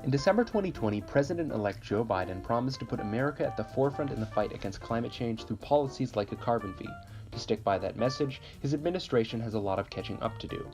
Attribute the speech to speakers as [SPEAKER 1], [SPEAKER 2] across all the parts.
[SPEAKER 1] In December 2020, President-elect Joe Biden promised to put America at the forefront in the fight against climate change through policies like a carbon fee. To stick by that message, his administration has a lot of catching up to do.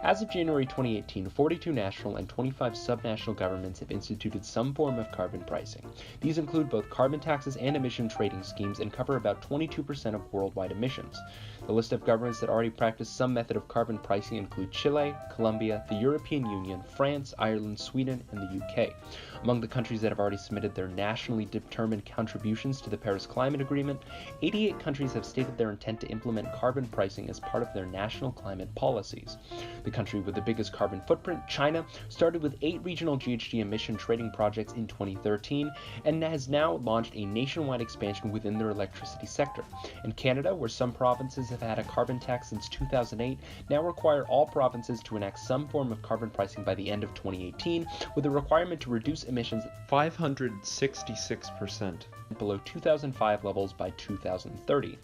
[SPEAKER 1] As of January 2018, 42 national and 25 subnational governments have instituted some form of carbon pricing. These include both carbon taxes and emission trading schemes and cover about 22% of worldwide emissions. The list of governments that already practice some method of carbon pricing include Chile, Colombia, the European Union, France, Ireland, Sweden, and the UK. Among the countries that have already submitted their nationally determined contributions to the Paris Climate Agreement, 88 countries have stated their intent to implement carbon pricing as part of their national climate policies. The country with the biggest carbon footprint, China, started with 8 regional GHG emission trading projects in 2013 and has now launched a nationwide expansion within their electricity sector. And Canada, where some provinces have had a carbon tax since 2008, now require all provinces to enact some form of carbon pricing by the end of 2018, with a requirement to reduce emissions
[SPEAKER 2] 566%
[SPEAKER 1] below 2005 levels by 2030.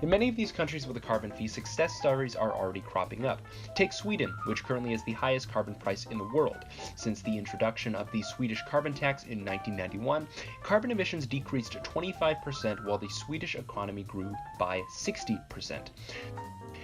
[SPEAKER 1] In many of these countries with a carbon fee, success stories are already cropping up. Take Sweden, which currently has the highest carbon price in the world. Since the introduction of the Swedish carbon tax in 1991, carbon emissions decreased 25% while the Swedish economy grew by 60%.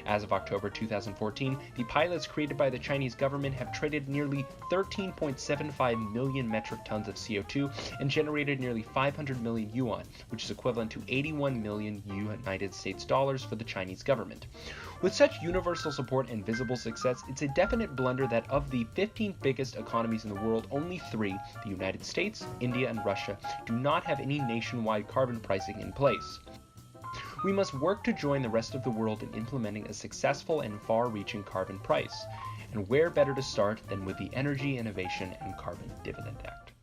[SPEAKER 1] As of October 2014, the pilots created by the Chinese government have traded nearly 13.75 million metric tons of CO2 and generated nearly 500 million yuan, which is equivalent to 81 million United States dollars for the Chinese government. With such universal support and visible success, it's a definite blunder that of the 15 biggest economies in the world, only 3, the United States, India, and Russia, do not have any nationwide carbon pricing in place. We must work to join the rest of the world in implementing a successful and far-reaching carbon price. And where better to start than with the Energy Innovation and Carbon Dividend Act?